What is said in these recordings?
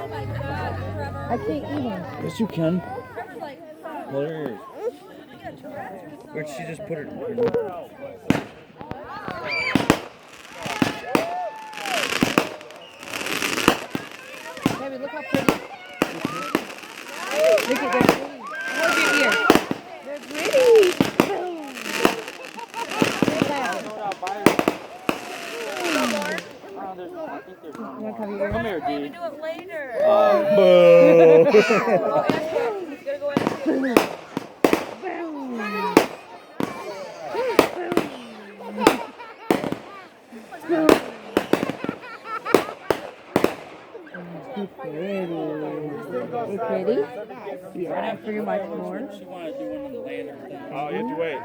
I can't eat them. Yes, you can. Well, there is. Where'd she just put it? Baby, look how pretty. Look at that. Hold your ear. They're pretty. Come here, Dee. Do it later. Boo! Pretty? Yeah, pretty much more. She wanted to do one on the lantern thing. Oh, you have to wait.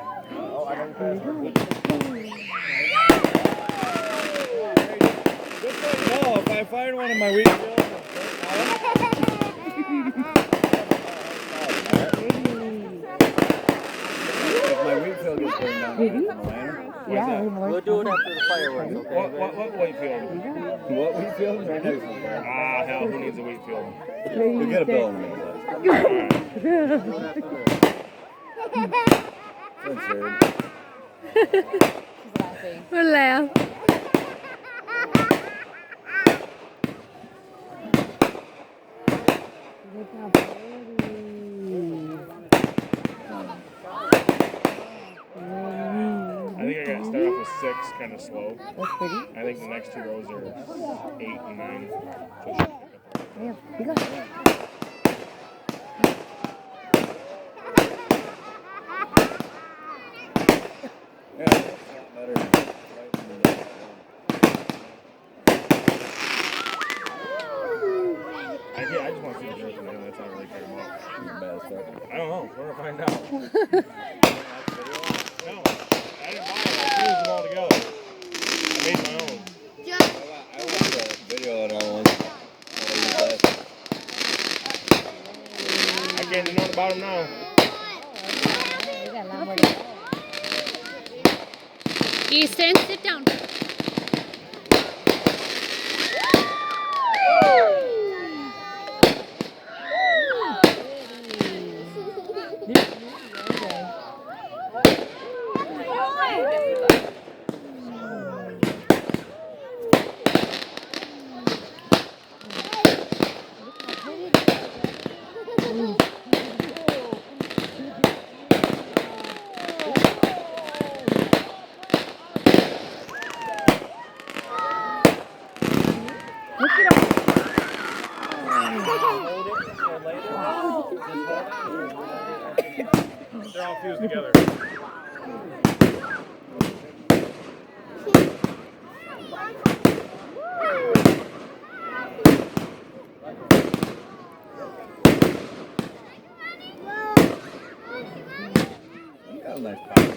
No, if I find one in my wheat field, if my wheat field gets burned down, Yeah, We'll do it after the fireworks, okay? what wheat field? What wheat field? Ah, hell, who needs a wheat field? You get a bill in the we're laughing. Look how pretty. I think I got to start off with 6, kind of slow. That's pretty. I think the next 2 rows are 8 and 9. Yeah, you got it. I just want to see the birth man. That's all I really care about. I don't know. We're going to find out. No, I didn't buy it. I fused them all together. I made my own. I watched a video on that one. I can't do nothing about them now. We got a lot more to go. Easton, sit down. They're all fused together. You got a nice power.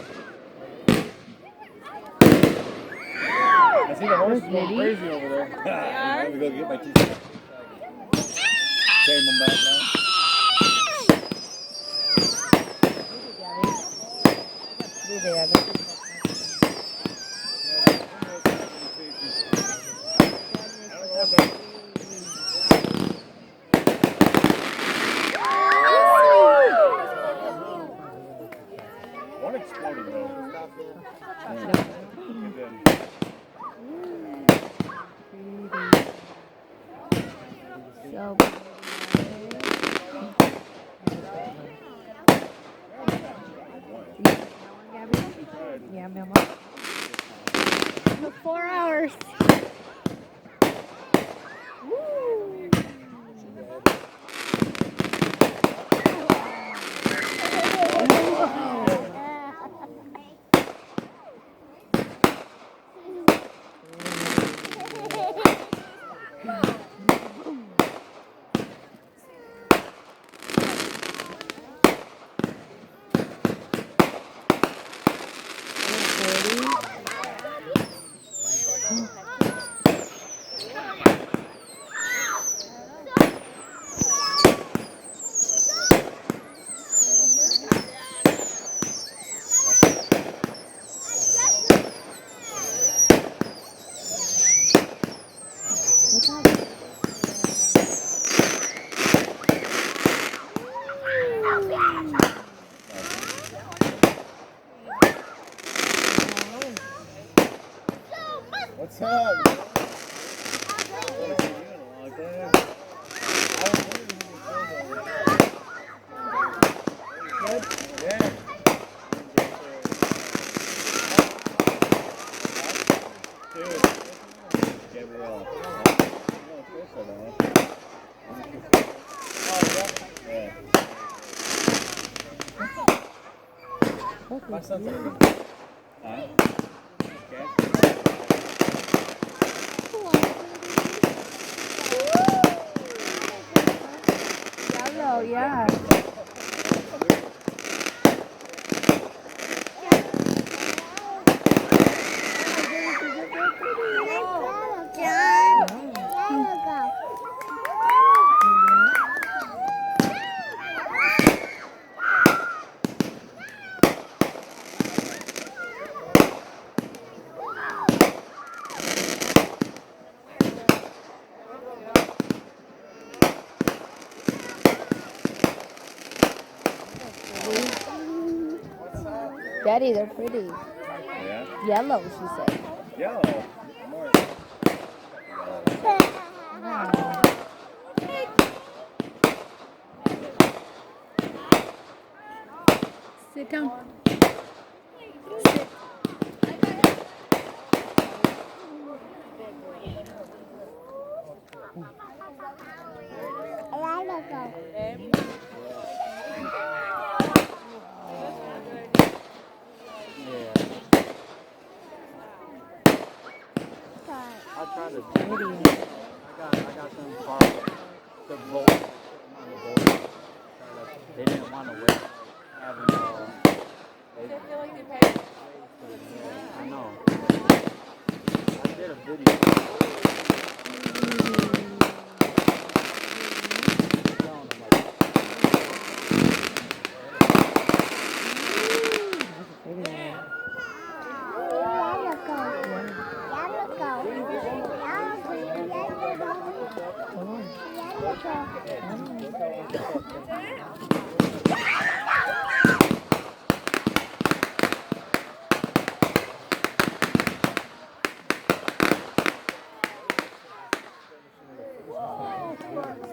I see the horses going crazy over there. I'm going to go get my teeth. Tame them back now. One exploded though. So yeah, Mama. 4 hours. Pretty. My son's like, huh? Yellow, yeah. Daddy, they're pretty. Yeah? Yellow, she said. Yellow. More. Sit down. I tried to I got them parked the bolt on the bolt. They didn't want to wait. Having they feel like they paid. I know. I did a video.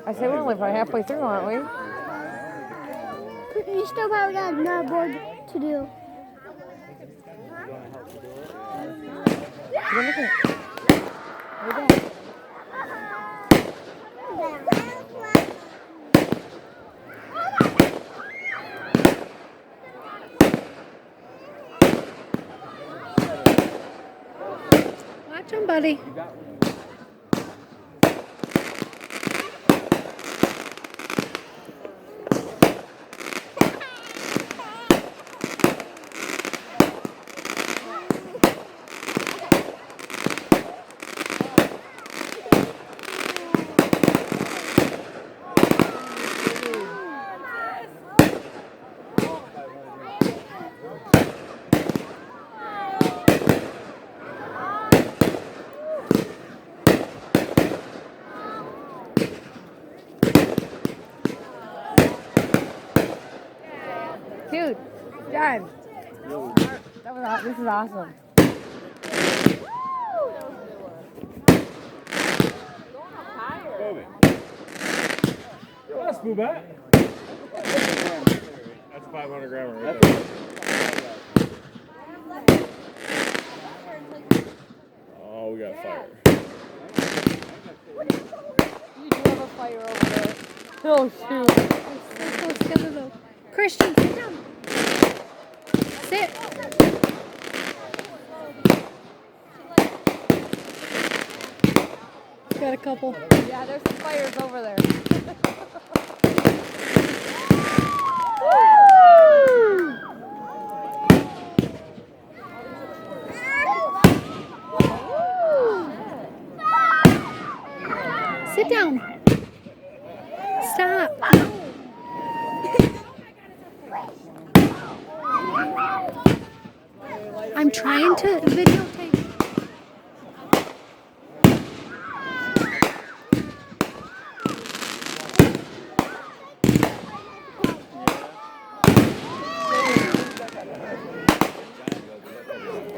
I say we're only about halfway through, aren't we? You still probably got another board to do. Go look at it. Watch him, buddy. Dude, John. This is awesome. Kobe. That's boo bat. That's 500 gram right there. Oh, we got fire. You do have a fire over there. Oh, shoot. So close together, though. Christian, sit down. Sit. Got a couple. Yeah, there's some fires over there. Sit down. Stop. I'm trying to videotape.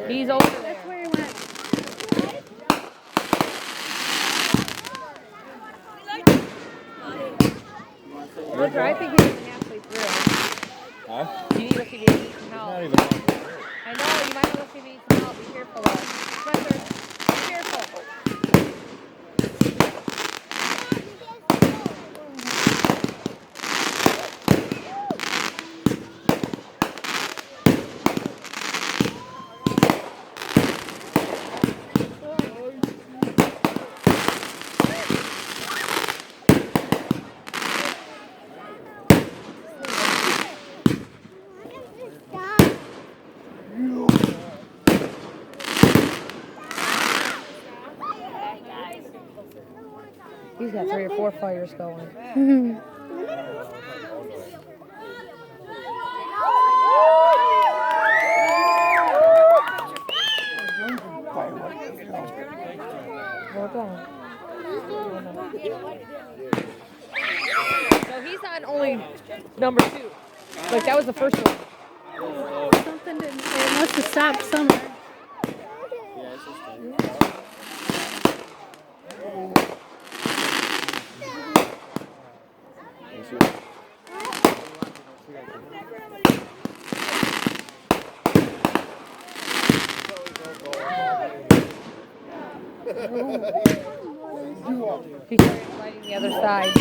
He's over there. That's where he went. Parker, I think he's even halfway through. Huh? You need to see if he needs some Not help. even halfway through. I know, you might want to see if he needs some help. Be careful though. Spencer, be careful. He's got 3 or 4 fires going. Well done. So he's on only number 2. Like that was the first one. Something didn't. It must have stopped somewhere. Yeah, it's just He started lighting the other side.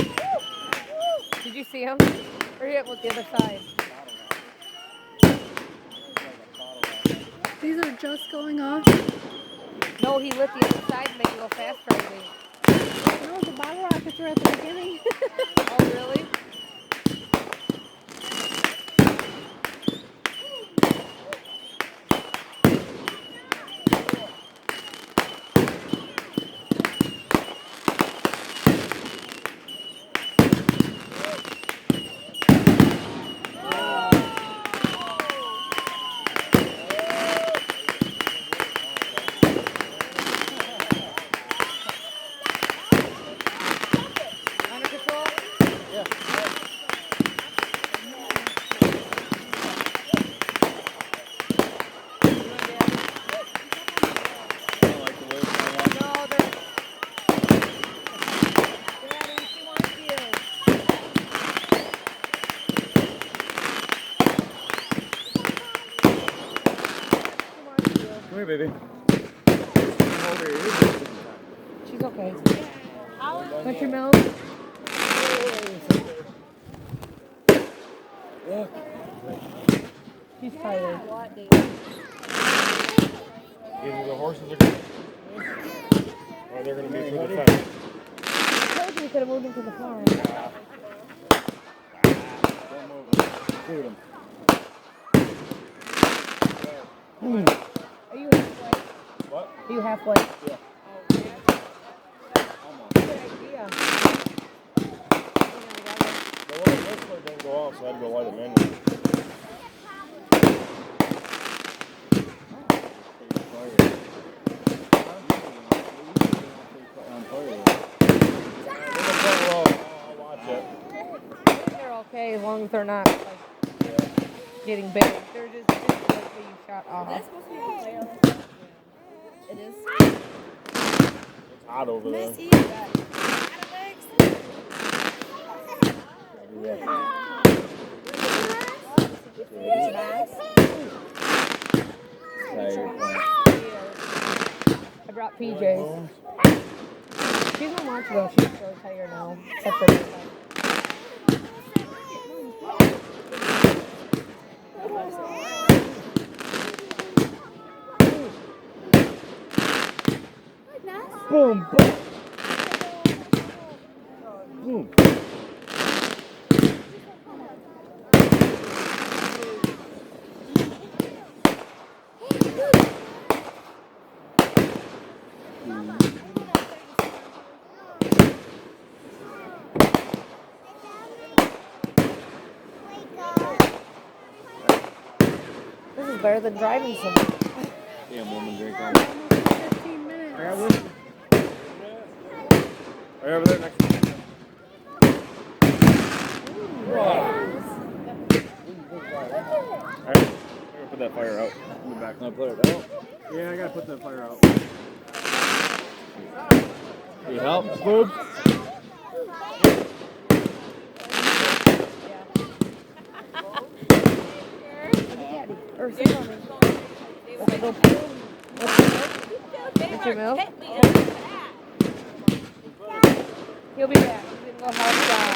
Did you see him? Or he hit with the other side? These are just going off. No, he lit the other side to make it go faster, I think. No, the bottle rockets were at the beginning. Oh, really? Under control? No, they're... Daddy, she wants you. She wants you. Come here, baby. She's okay. Country milk? She's tired. Either the horses are going or they're going to be for the fence. I told you we could have moved into the farm. Shoot him. Are you halfway? What? Are you halfway? Yeah. Good idea. The one on this one didn't go off, so I had to go light it manually. I'll watch it. They're okay as long as they're not like getting big. They're just like being shot off. It is. It's hot over there. I brought PJs. She's not much though. She's so tired now. Except for this one. Boom, boom. Boom. This is better than driving somewhere. Damn woman, drink on. 15 minutes. Right over there next to me. Alright, I'm gonna put that fire out. I'll be back. Can I put it out? Yeah, I gotta put that fire out. Need help, boobs? horse is coming. Let's go poo. What's your milk? He'll be back. He's gonna go help John.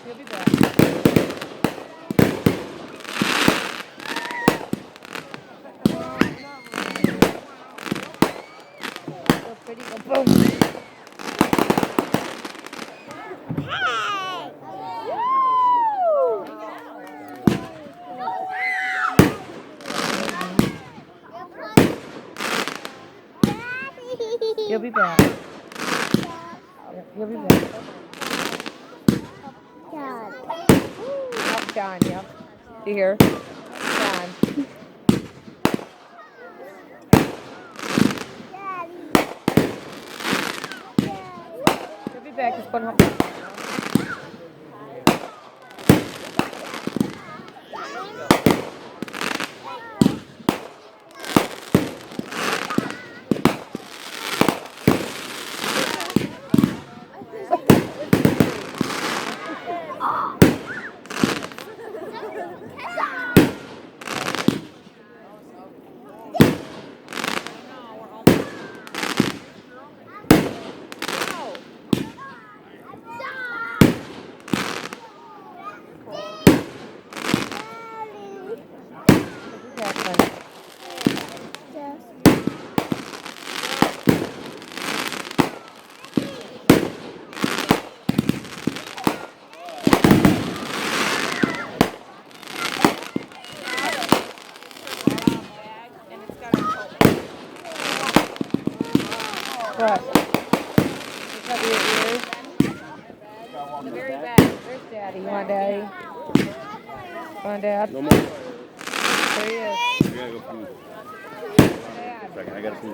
He'll be back. So pretty. Go boom. You'll be back. You'll be back. Help John, yep. You hear? John. You'll be back. Just go and help John. What? You cover your ears? The very back. Where's Daddy? You want Daddy? Want Dad? No more. There he is. I gotta go pee. Dad. Second, I gotta pee.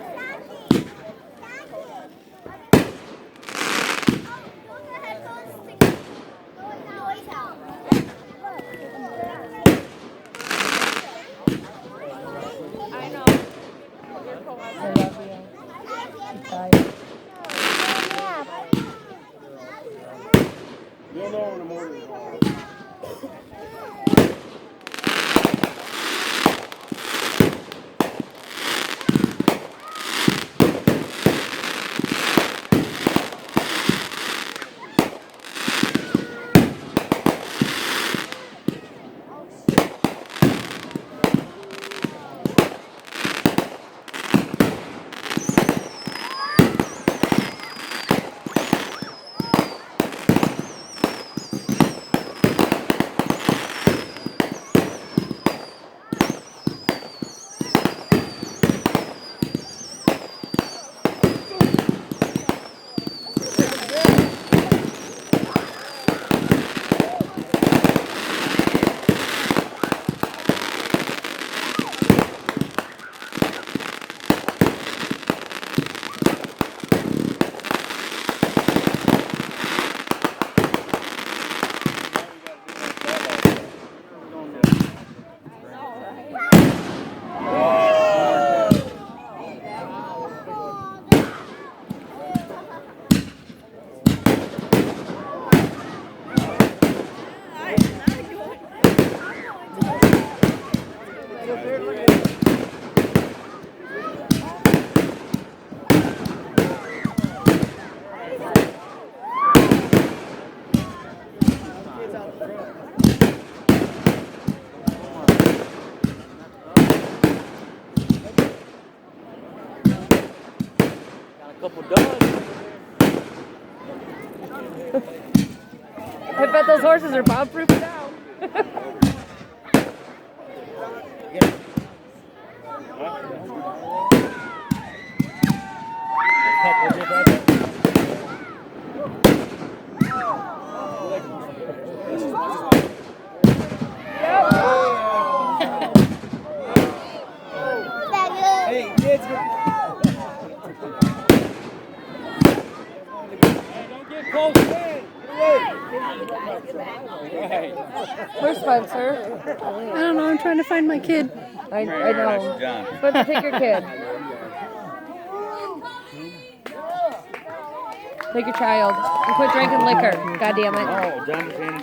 I love you. I'm tired. You'll know in the morning. Couple dogs. I bet those horses are bomb-proof now. Hey, kids. Don't get close in. Get away. Where's Spencer? I don't know. I'm trying to find my kid. I know. John. Spencer, take your kid. Take your child and quit drinking liquor. God damn it. Oh, John just handed